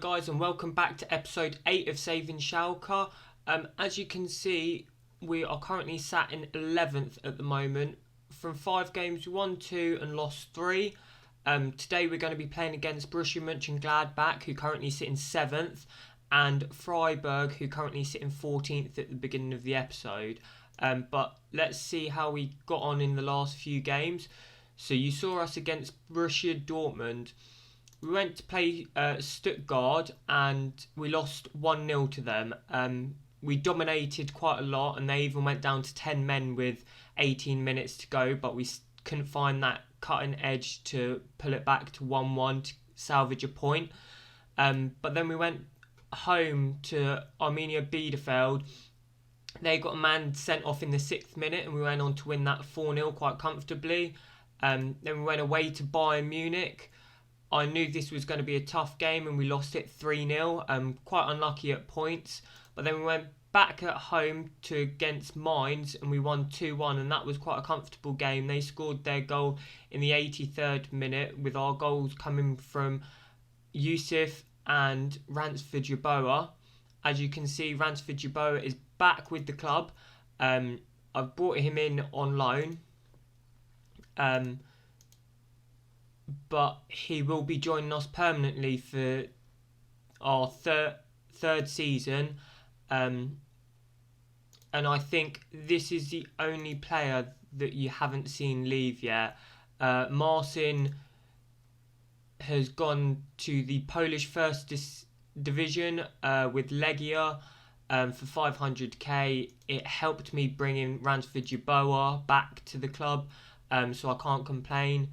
guys, and welcome back to episode 8 of Saving Schalke. As you can see, we are currently sat in 11th at the moment. From 5 games, we won 2 and lost 3. Today we're going to be playing against Borussia Mönchengladbach, who currently sit in 7th, and Freiburg, who currently sit in 14th at the beginning of the episode. But let's see how we got on in the last few games. So you saw us against Borussia Dortmund. We went to play Stuttgart and we lost 1-0 to them. We dominated quite a lot and they even went down to 10 men with 18 minutes to go, but we couldn't find that cutting edge to pull it back to 1-1 to salvage a point. But then we went home to Arminia Bielefeld. They got a man sent off in the 6th minute and we went on to win that 4-0 quite comfortably. Then we went away to Bayern Munich. I knew this was going to be a tough game and we lost it 3-0. Quite unlucky at points. But then we went back at home to against Mainz and we won 2-1, and that was quite a comfortable game. They scored their goal in the 83rd minute, with our goals coming from Yusuf and Ransford Yeboah. As you can see, Ransford Yeboah is back with the club. I've brought him in on loan. But he will be joining us permanently for our third season. And I think this is the only player that you haven't seen leave yet. Marcin has gone to the Polish First Division with Legia for 500k. It helped me bring in Ransford Yeboah back to the club, so I can't complain.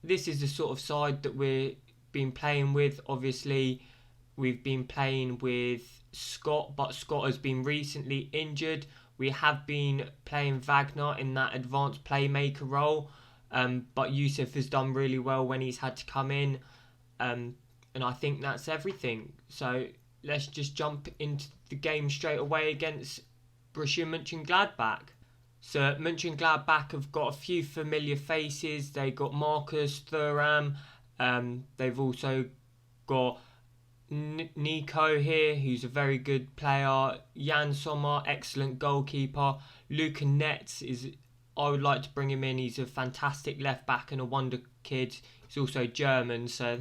This is the sort of side that we've been playing with. Obviously, we've been playing with Scott, but Scott has been recently injured. We have been playing Wagner in that advanced playmaker role, but Yusuf has done really well when he's had to come in, and I think that's everything. So let's just jump into the game straight away against Borussia Mönchengladbach. So Mönchengladbach have got a few familiar faces. They got Marcus Thuram. They've also got Nico here, who's a very good player. Jan Sommer, excellent goalkeeper. Luca Netz I would like to bring him in. He's a fantastic left back and a wonder kid. He's also German, so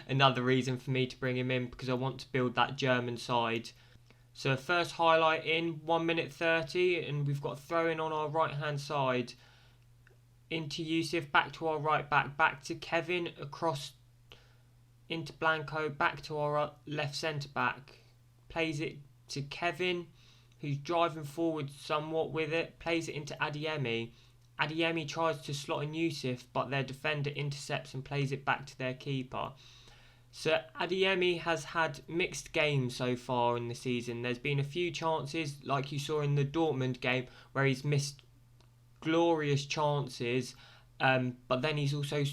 another reason for me to bring him in, because I want to build that German side. So first highlight in 1 minute 30, and we've got a throw in on our right hand side into Yusuf, back to our right back, back to Kevin, across into Blanco, back to our left centre back, plays it to Kevin, who's driving forward somewhat with it, plays it into Adeyemi. Adeyemi tries to slot in Yusuf, but their defender intercepts and plays it back to their keeper. So Adeyemi has had mixed games so far in the season. There's been a few chances, like you saw in the Dortmund game, where he's missed glorious chances, but then he's also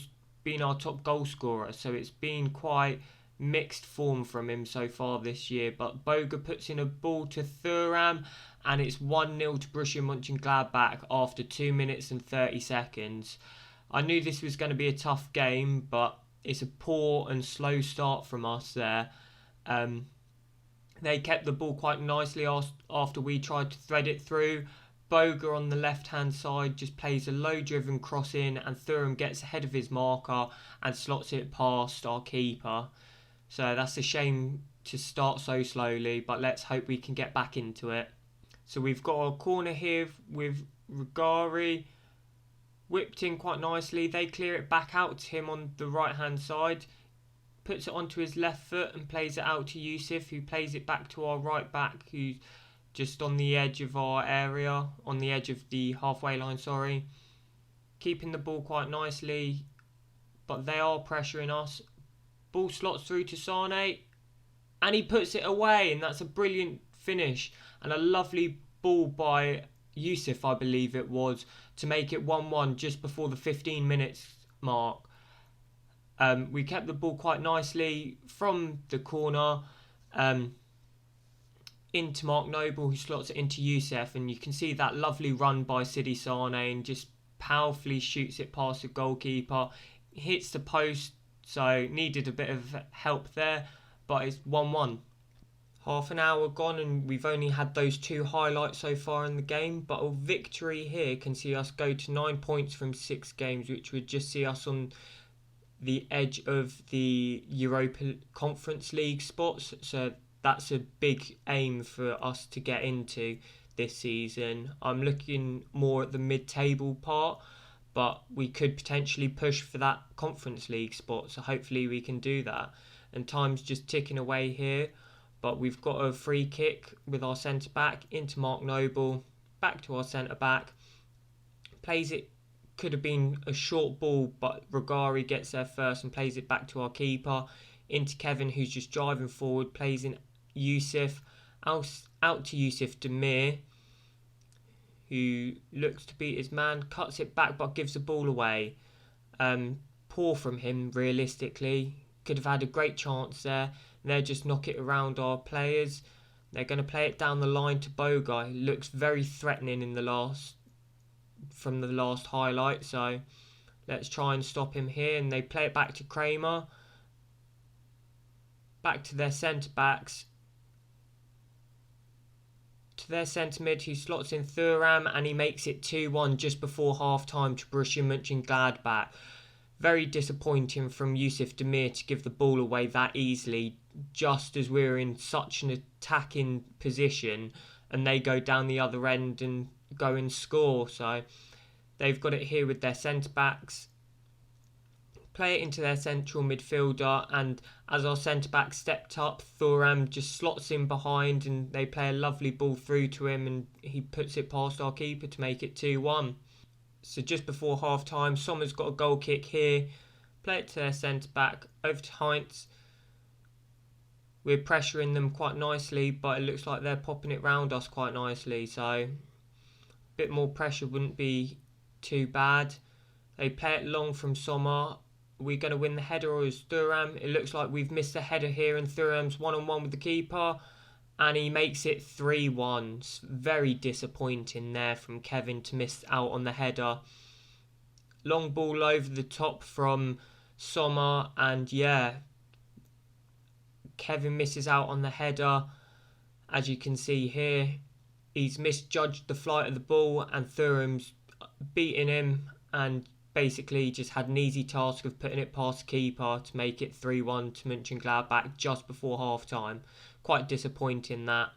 been our top goal scorer. So it's been quite mixed form from him so far this year. But Boga puts in a ball to Thuram, and it's 1-0 to Borussia Mönchengladbach after 2 minutes and 30 seconds. I knew this was going to be a tough game, but it's a poor and slow start from us there. They kept the ball quite nicely after we tried to thread it through. Boga on the left-hand side just plays a low-driven cross in, and Thuram gets ahead of his marker and slots it past our keeper. So that's a shame to start so slowly, but let's hope we can get back into it. So we've got a corner here with Revier. Whipped in quite nicely. They clear it back out to him on the right hand side, puts it onto his left foot and plays it out to Yusuf, who plays it back to our right back, who's just on the edge of our area, on the edge of the halfway line, keeping the ball quite nicely, but they are pressuring us. Ball slots through to Sane and he puts it away, and that's a brilliant finish and a lovely ball by Yusuf, I believe it was, to make it 1-1 just before the 15 minutes mark. We kept the ball quite nicely from the corner into Mark Noble, who slots it into Yusuf, and you can see that lovely run by Sidi Sane and just powerfully shoots it past the goalkeeper, hits the post so needed a bit of help there, but it's 1-1. Half an hour gone and we've only had those 2 highlights so far in the game, but a victory here can see us go to 9 points from 6 games, which would just see us on the edge of the Europa Conference League spots. So that's a big aim for us to get into this season. I'm looking more at the mid-table part, but we could potentially push for that Conference League spot, so hopefully we can do that. And time's just ticking away here, but we've got a free kick with our centre-back into Mark Noble, back to our centre-back, plays it, could have been a short ball, but Revier gets there first and plays it back to our keeper, into Kevin, who's just driving forward, plays in Yusuf, out to Yusuf Demir, who looks to beat his man, cuts it back but gives the ball away. Poor from him, realistically. Could have had a great chance there. They'll just knock it around our players. They're going to play it down the line to Boga. He looks very threatening from the last highlight, so let's try and stop him here. And they play it back to Kramer. Back to their centre-backs. To their centre mid, who slots in Thuram, and he makes it 2-1 just before half time to Borussia Mönchengladbach. Very disappointing from Yusuf Demir to give the ball away that easily, just as we're in such an attacking position, and they go down the other end and go and score. So they've got it here with their centre backs. Play it into their central midfielder, and as our centre back stepped up, Thuram just slots in behind and they play a lovely ball through to him and he puts it past our keeper to make it 2-1. So just before half time, Sommer's got a goal kick here. Play it to their centre back, over to Heinz. We're pressuring them quite nicely, but it looks like they're popping it round us quite nicely, so a bit more pressure wouldn't be too bad. They play it long from Sommer. We're going to win the header, or is Thuram? It looks like we've missed the header here and Thuram's one-on-one with the keeper and he makes it 3-1. Very disappointing there from Kevin to miss out on the header. Long ball over the top from Sommer, and yeah, Kevin misses out on the header. As you can see here, he's misjudged the flight of the ball and Thuram's beating him and basically just had an easy task of putting it past the keeper to make it 3-1 to Mönchengladbach just before half time. Quite disappointing that.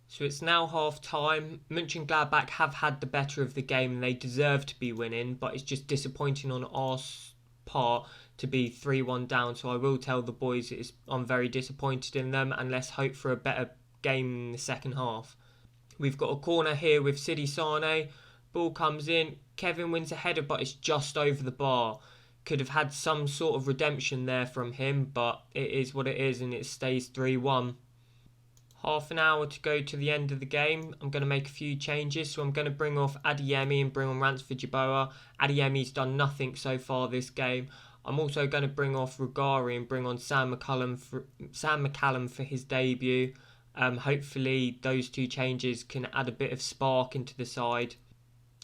So it's now half time. Mönchengladbach have had the better of the game and they deserve to be winning, but it's just disappointing on our part to be 3-1 down. So I will tell the boys I'm very disappointed in them, and let's hope for a better game in the second half. We've got a corner here with Sidi Sane. Ball comes in, Kevin wins a header, but it's just over the bar. Could have had some sort of redemption there from him, but it is what it is and it stays 3-1. Half an hour to go to the end of the game. I'm going to make a few changes, so I'm going to bring off Adeyemi and bring on Ransford Yeboah. Adeyemi's done nothing so far this game. I'm also going to bring off Revier and bring on Sam McCallum for his debut. Hopefully those 2 changes can add a bit of spark into the side.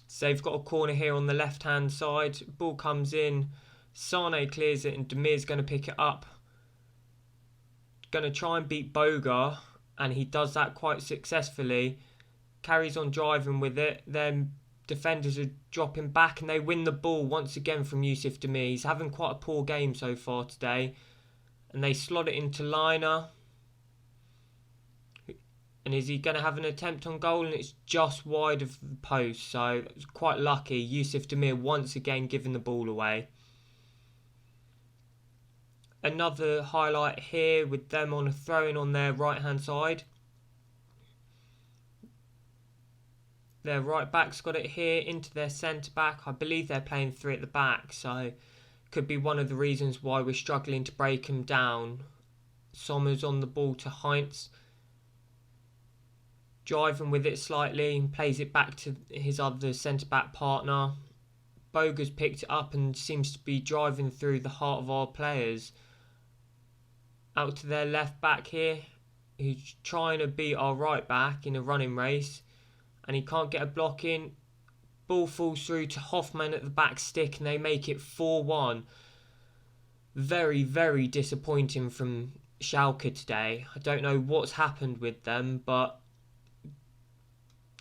So they've got a corner here on the left-hand side. Ball comes in. Sane clears it and Demir's going to pick it up. Going to try and beat Boga, and he does that quite successfully. Carries on driving with it. Then defenders are dropping back and they win the ball once again from Yusuf Demir. He's having quite a poor game so far today. And they slot it into Liner. And is he going to have an attempt on goal? And it's just wide of the post. So it's quite lucky. Yusuf Demir once again giving the ball away. Another highlight here with them on a throw-in on their right-hand side. Their right-back's got it here into their centre-back. I believe they're playing 3 at the back. So could be one of the reasons why we're struggling to break them down. Sommer's on the ball to Heinz. Driving with it slightly and plays it back to his other centre-back partner. Boga's picked it up and seems to be driving through the heart of our players. Out to their left-back here, who's trying to beat our right-back in a running race. And he can't get a block in. Ball falls through to Hoffman at the back stick and they make it 4-1. Very, very disappointing from Schalke today. I don't know what's happened with them, but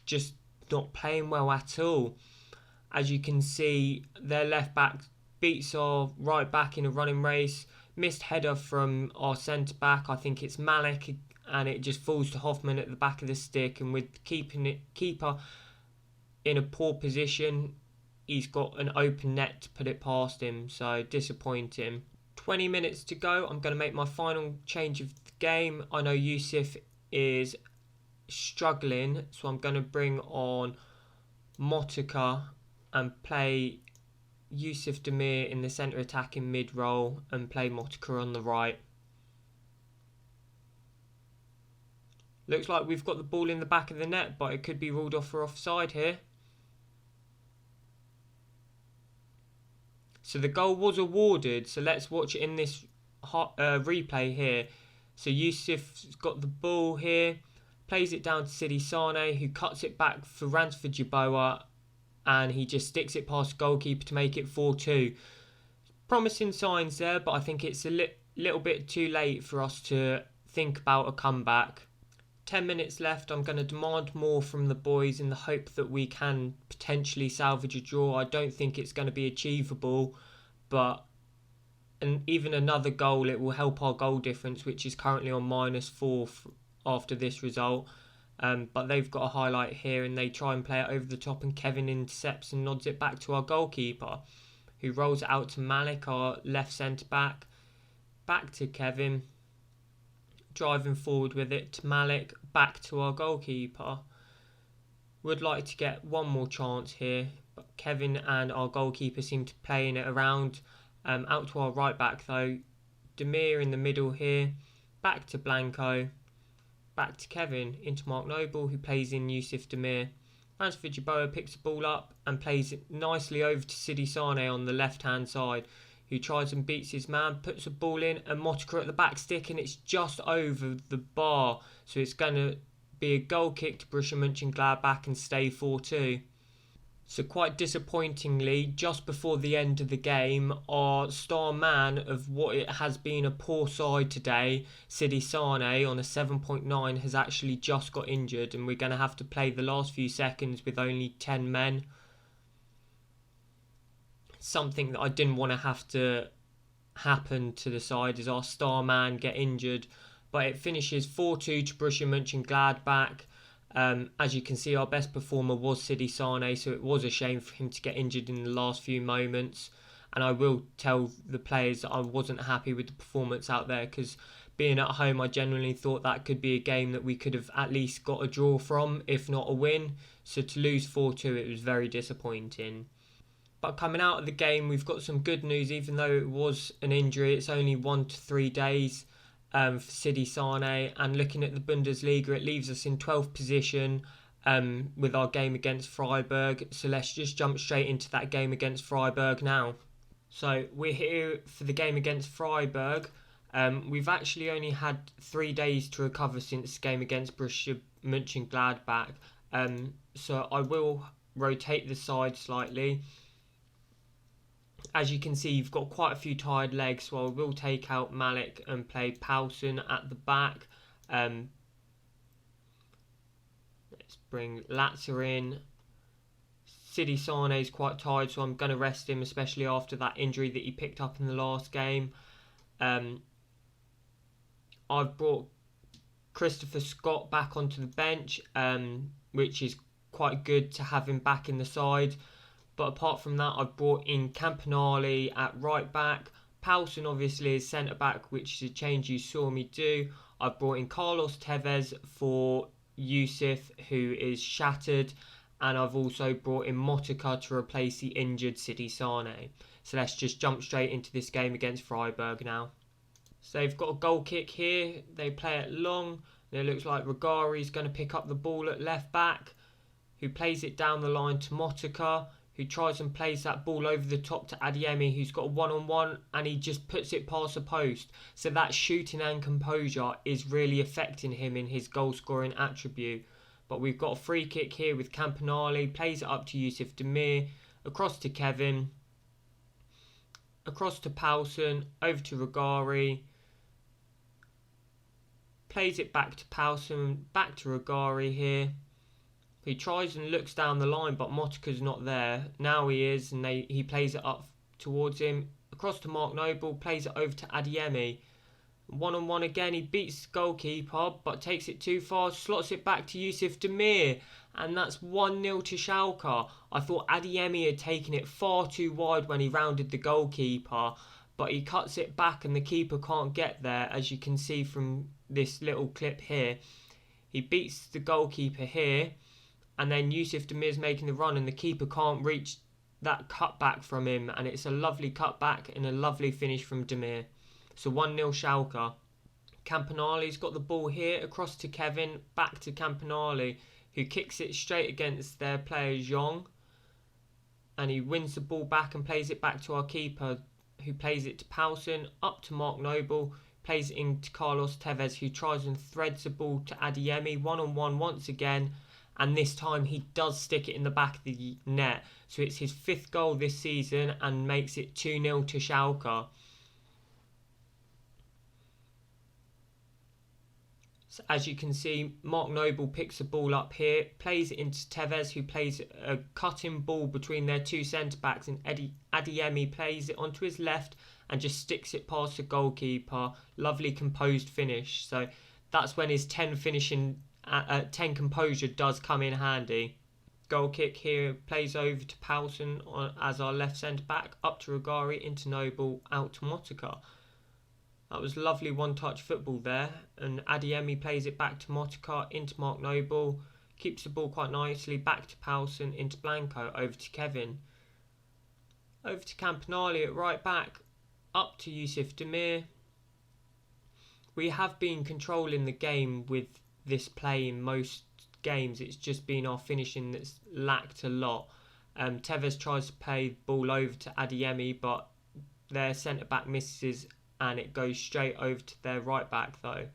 just not playing well at all. As you can see, their left back beats our right back in a running race. Missed header from our centre back. I think it's Malik, and it just falls to Hoffman at the back of the stick. And with keeper in a poor position, he's got an open net to put it past him. So disappointing. 20 minutes to go. I'm going to make my final change of the game. I know Yusuf is struggling, so I'm going to bring on Motika and play Yusuf Demir in the centre attacking mid role and play Motika on the right. Looks like we've got the ball in the back of the net, but it could be ruled off for offside here. So the goal was awarded, so let's watch it in this replay here. So Yusuf's got the ball here, plays it down to Sidi Sane, who cuts it back for Ransford Jaboa, and he just sticks it past the goalkeeper to make it 4-2. Promising signs there, but I think it's a little bit too late for us to think about a comeback. 10 minutes left. I'm going to demand more from the boys in the hope that we can potentially salvage a draw. I don't think it's going to be achievable, but even another goal, it will help our goal difference, which is currently on -4 after this result. But they've got a highlight here, and they try and play it over the top, and Kevin intercepts and nods it back to our goalkeeper, who rolls it out to Malik, our left centre back. Back to Kevin, driving forward with it to Malik, back to our goalkeeper. Would like to get one more chance here, but Kevin and our goalkeeper seem to be playing it around. Out to our right back though. Demir in the middle here, back to Blanco, back to Kevin, into Mark Noble, who plays in Yusuf Demir. Ransford Jaboa picks the ball up and plays it nicely over to Sidi Sane on the left hand side, who tries and beats his man, puts the ball in, and Motika at the back stick, and it's just over the bar. So it's going to be a goal kick to Borussia Mönchengladbach and stay 4-2. So quite disappointingly, just before the end of the game, our star man of what it has been a poor side today, Sidi Sane, on a 7.9, has actually just got injured, and we're going to have to play the last few seconds with only 10 men. Something that I didn't want to have to happen to the side is our star man get injured, but it finishes 4-2 to Borussia Mönchengladbach. As you can see, our best performer was Sidi Sane, so it was a shame for him to get injured in the last few moments. And I will tell the players that I wasn't happy with the performance out there, because being at home, I genuinely thought that could be a game that we could have at least got a draw from, if not a win. So to lose 4-2, it was very disappointing. But coming out of the game, we've got some good news. Even though it was an injury, it's only 1 to 3 days for Sidi Sane. And looking at the Bundesliga, it leaves us in 12th position with our game against Freiburg. So let's just jump straight into that game against Freiburg now. So we're here for the game against Freiburg. We've actually only had 3 days to recover since the game against Borussia Mönchengladbach. So I will rotate the side slightly. As you can see, you've got quite a few tired legs, so I will take out Malik and play Paulsen at the back. Let's bring Latzer in. Sidi Sane is quite tired, so I'm going to rest him, especially after that injury that he picked up in the last game. I've brought Christopher Scott back onto the bench, which is quite good to have him back in the side. But apart from that, I've brought in Campanale at right back. Paulsen obviously is centre back, which is a change you saw me do. I've brought in Carlos Tevez for Yusuf, who is shattered. And I've also brought in Motika to replace the injured Sidi Sane. So let's just jump straight into this game against Freiburg now. So they've got a goal kick here. They play it long. And it looks like Revier is going to pick up the ball at left back, who plays it down the line to Motika, who tries and plays that ball over the top to Adeyemi, who's got a one-on-one, and he just puts it past the post. So that shooting and composure is really affecting him in his goal-scoring attribute. But we've got a free kick here with Campanale, plays it up to Yusuf Demir, across to Kevin. across to Poulsen, over to Revier, plays it back to Poulsen, back to Revier here. He tries and looks down the line, but Motika's not there. Now he is, and he plays it up towards him. Across to Mark Noble, plays it over to Adeyemi. One-on-one again, he beats the goalkeeper, but takes it too far, slots it back to Yusuf Demir, and that's 1-0 to Schalke. I thought Adeyemi had taken it far too wide when he rounded the goalkeeper, but he cuts it back and the keeper can't get there, as you can see from this little clip here. He beats the goalkeeper here, and then Yusuf Demir's making the run and the keeper can't reach that cutback from him, and it's a lovely cutback and a lovely finish from Demir. So 1-0 Schalke. Campanale's got the ball here, across to Kevin, back to Campanale, who kicks it straight against their player Zhong, and he wins the ball back and plays it back to our keeper, who plays it to Poulsen, up to Mark Noble, plays it into Carlos Tevez, who tries and threads the ball to Adeyemi, one-on-one once again, and this time he does stick it in the back of the net. So it's his 5th goal this season and makes it 2-0 to Schalke. So as you can see, Mark Noble picks the ball up here, plays it into Tevez, who plays a cutting ball between their two centre-backs, and Adeyemi plays it onto his left and just sticks it past the goalkeeper. Lovely composed finish. So that's when his 10 composure does come in handy. Goal kick here, plays over to Poulsen as our left centre-back, up to Revier, into Noble, out to Motika. That was lovely one-touch football there, and Adeyemi plays it back to Motika, into Mark Noble, keeps the ball quite nicely, back to Poulsen, into Blanco, over to Kevin. Over to Campanale at right back, up to Yusuf Demir. We have been controlling the game with this play in most games. It's just been our finishing that's lacked a lot. Tevez tries to play the ball over to Adeyemi, but their centre-back misses and it goes straight over to their right back though.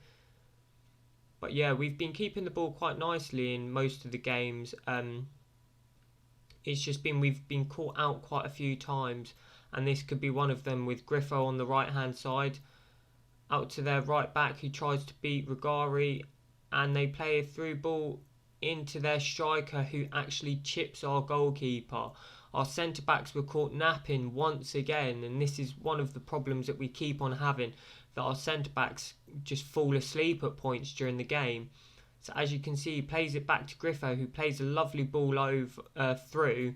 But yeah, we've been keeping the ball quite nicely in most of the games. It's just been we've been caught out quite a few times, and this could be one of them, with Griffo on the right hand side, out to their right back, who tries to beat Revier, and they play a through ball into their striker, who actually chips our goalkeeper. Our centre-backs were caught napping once again, and this is one of the problems that we keep on having, that our centre-backs just fall asleep at points during the game. So as you can see, he plays it back to Griffo, who plays a lovely ball over through,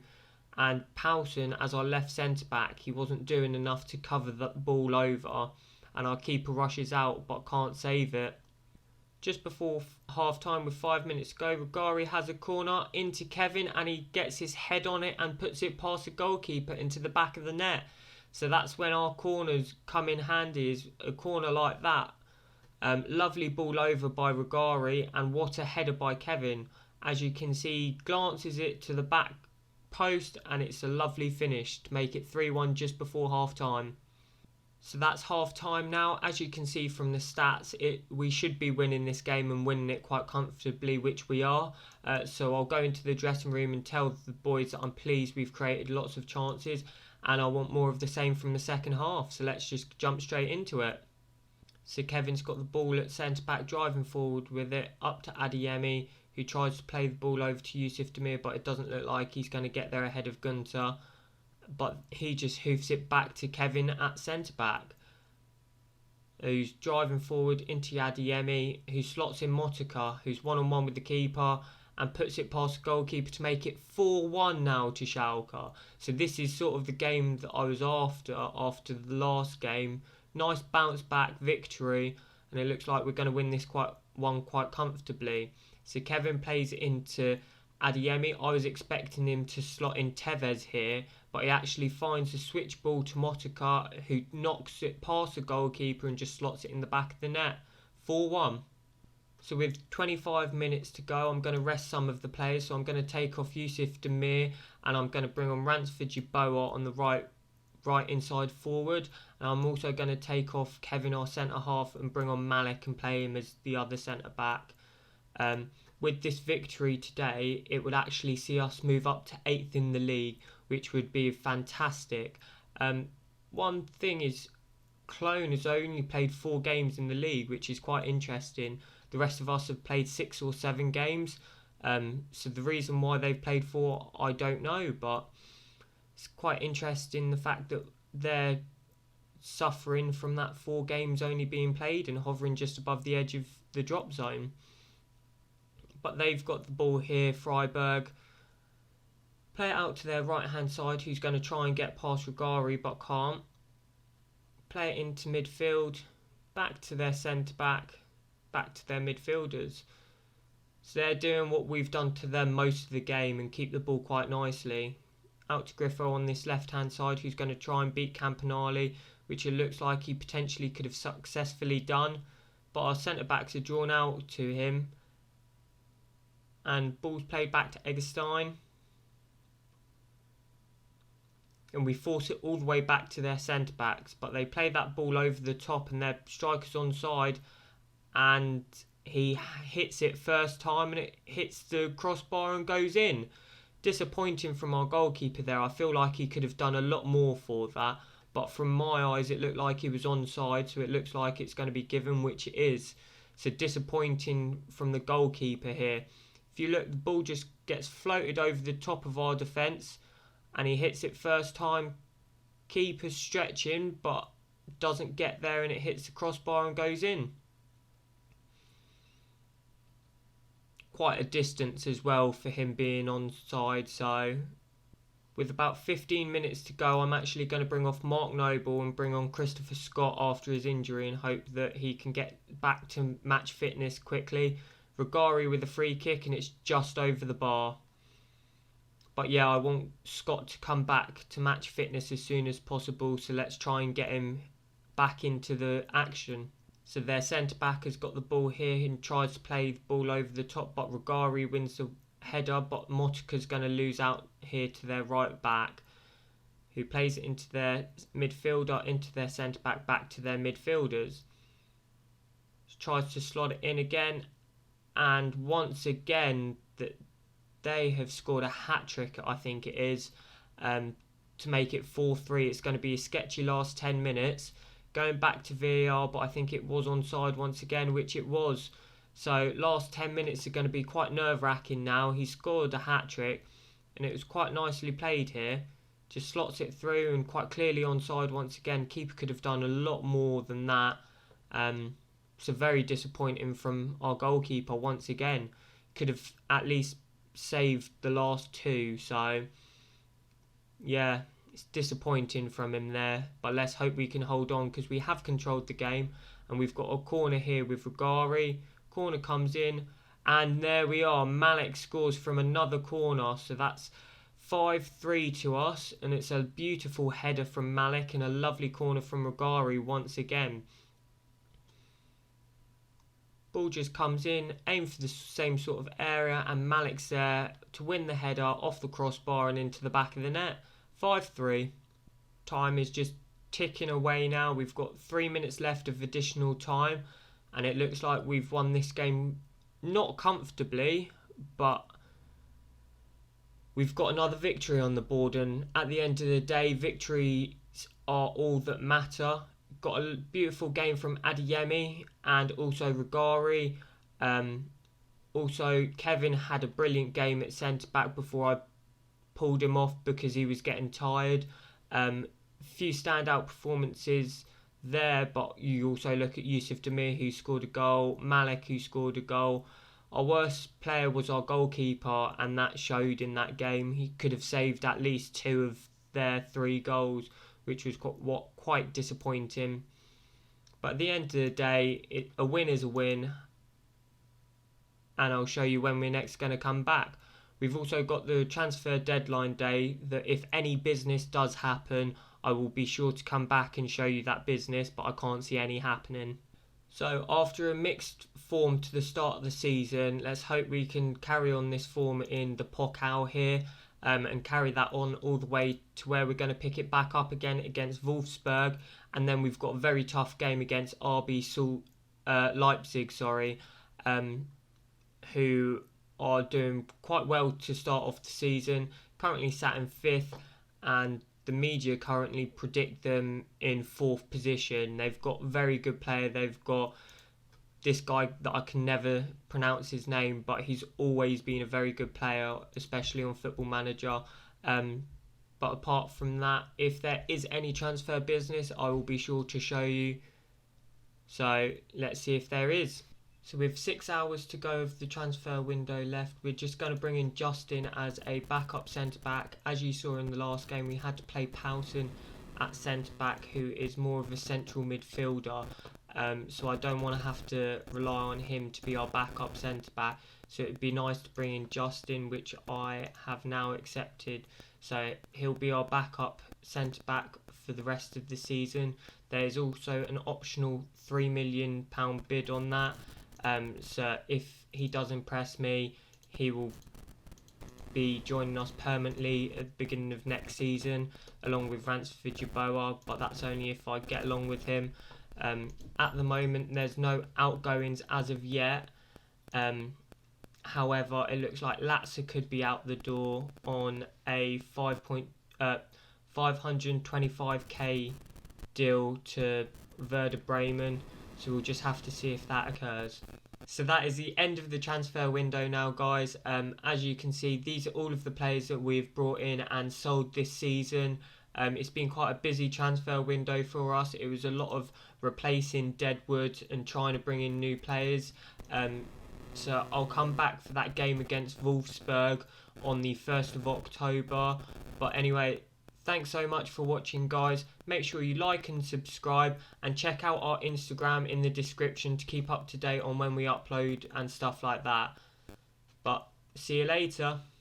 and Poulsen, as our left centre-back, he wasn't doing enough to cover the ball over, and our keeper rushes out but can't save it. Just before half-time, with 5 minutes to go, Revier has a corner into Kevin, and he gets his head on it and puts it past the goalkeeper into the back of the net. So that's when our corners come in handy, is a corner like that. Lovely ball over by Revier, and what a header by Kevin. As you can see, he glances it to the back post, and it's a lovely finish to make it 3-1 just before half-time. So that's half-time now. As you can see from the stats, we should be winning this game and winning it quite comfortably, which we are. So I'll go into the dressing room and tell the boys that I'm pleased we've created lots of chances, and I want more of the same from the second half. So let's just jump straight into it. So Kevin's got the ball at centre-back, driving forward with it, up to Adeyemi, who tries to play the ball over to Yusuf Demir, but it doesn't look like he's going to get there ahead of Gunter. But he just hoofs it back to Kevin at centre-back, who's driving forward into Adeyemi, who slots in Motika, who's one-on-one with the keeper, and puts it past the goalkeeper to make it 4-1 now to Schalke. So this is sort of the game that I was after the last game. Nice bounce back victory, and it looks like we're going to win this quite comfortably. So Kevin plays it into Adeyemi. I was expecting him to slot in Tevez here, but he actually finds the switch ball to Motika, who knocks it past the goalkeeper and just slots it in the back of the net. 4-1. So with 25 minutes to go, I'm going to rest some of the players. So I'm going to take off Yusuf Demir, and I'm going to bring on Ransford Yeboah on the right inside forward. And I'm also going to take off Kevin, our centre half, and bring on Malik and play him as the other centre back. With this victory today, it would actually see us move up to 8th in the league, which would be fantastic. one thing is Cologne has only played 4 games in the league, which is quite interesting. The rest of us have played 6 or 7 games. So the reason why they've played 4, I don't know, but it's quite interesting the fact that they're suffering from that 4 games only being played and hovering just above the edge of the drop zone. But they've got the ball here, Freiburg. Play it out to their right hand side, who's going to try and get past Regari but can't. Play it into midfield, back to their centre back, back to their midfielders. So they're doing what we've done to them most of the game and keep the ball quite nicely. Out to Griffo on this left hand side, who's going to try and beat Campanale, which it looks like he potentially could have successfully done. But our centre backs are drawn out to him. And ball's played back to Eggestein. And we force it all the way back to their centre backs, but they play that ball over the top and their striker's onside, and he hits it first time and it hits the crossbar and goes in. Disappointing from our goalkeeper there. I feel like he could have done a lot more for that, but from my eyes it looked like he was onside, so it looks like it's going to be given, which it is. So disappointing from the goalkeeper here. If you look, the ball just gets floated over the top of our defence and he hits it first time. Keeper's stretching but doesn't get there and it hits the crossbar and goes in. Quite a distance as well for him being onside. So with about 15 minutes to go, I'm actually going to bring off Mark Noble and bring on Christopher Scott after his injury and hope that he can get back to match fitness quickly. Regari with a free kick and it's just over the bar. But yeah, I want Scott to come back to match fitness as soon as possible, so let's try and get him back into the action. So their centre-back has got the ball here and tries to play the ball over the top, but Regari wins the header, but Motika's going to lose out here to their right-back, who plays it into their midfielder, into their centre-back, back to their midfielders. Tries to slot it in again, and once again they have scored a hat-trick, I think it is, to make it 4-3. It's going to be a sketchy last 10 minutes. Going back to VAR, but I think it was onside once again, which it was. So last 10 minutes are going to be quite nerve-wracking now. He scored a hat-trick, and it was quite nicely played here. Just slots it through and quite clearly onside once again. Keeper could have done a lot more than that. So very disappointing from our goalkeeper once again. Could have at least saved the last 2, so yeah, it's disappointing from him there, but let's hope we can hold on because we have controlled the game. And we've got a corner here with Regari. Corner comes in and there we are, Malik scores from another corner, so that's 5-3 to us, and it's a beautiful header from Malik and a lovely corner from Regari once again. Ball just comes in, aim for the same sort of area, and Malik's there to win the header off the crossbar and into the back of the net. 5-3. Time is just ticking away now. We've got 3 minutes left of additional time, and it looks like we've won this game not comfortably, but we've got another victory on the board, and at the end of the day, victories are all that matter. Got a beautiful game from Adeyemi and also Regari. Also, Kevin had a brilliant game at centre-back before I pulled him off because he was getting tired. Few standout performances there, but you also look at Yusuf Demir, who scored a goal, Malik, who scored a goal. Our worst player was our goalkeeper, and that showed in that game. He could have saved at least 2 of their 3 goals, which was quite disappointing. But at the end of the day, a win is a win, and I'll show you when we're next going to come back. We've also got the transfer deadline day, that if any business does happen, I will be sure to come back and show you that business, but I can't see any happening. So after a mixed form to the start of the season, let's hope we can carry on this form in the Pokal here. And carry that on all the way to where we're going to pick it back up again against Wolfsburg, and then we've got a very tough game against Leipzig, who are doing quite well to start off the season. Currently sat in 5th, and the media currently predict them in 4th position. They've got a very good player. They've got this guy that I can never pronounce his name, but he's always been a very good player, especially on Football Manager. But apart from that, if there is any transfer business, I will be sure to show you. So let's see if there is. So with 6 hours to go of the transfer window left, we're just going to bring in Justin as a backup centre-back. As you saw in the last game, we had to play Powson at centre-back, who is more of a central midfielder. So I don't want to have to rely on him to be our backup centre-back. So it'd be nice to bring in Justin, which I have now accepted. So he'll be our backup centre-back for the rest of the season. There's also an optional £3 million bid on that. So if he does impress me, he will be joining us permanently at the beginning of next season, along with Ransford Yeboah, but that's only if I get along with him. At the moment, there's no outgoings as of yet. However, it looks like Latza could be out the door on a 525k deal to Werder Bremen. So we'll just have to see if that occurs. So that is the end of the transfer window now, guys. As you can see, these are all of the players that we've brought in and sold this season. It's been quite a busy transfer window for us. It was a lot of replacing deadwood and trying to bring in new players. So I'll come back for that game against Wolfsburg on the 1st of October. But anyway, thanks so much for watching, guys. Make sure you like and subscribe, and check out our Instagram in the description to keep up to date on when we upload and stuff like that. But see you later.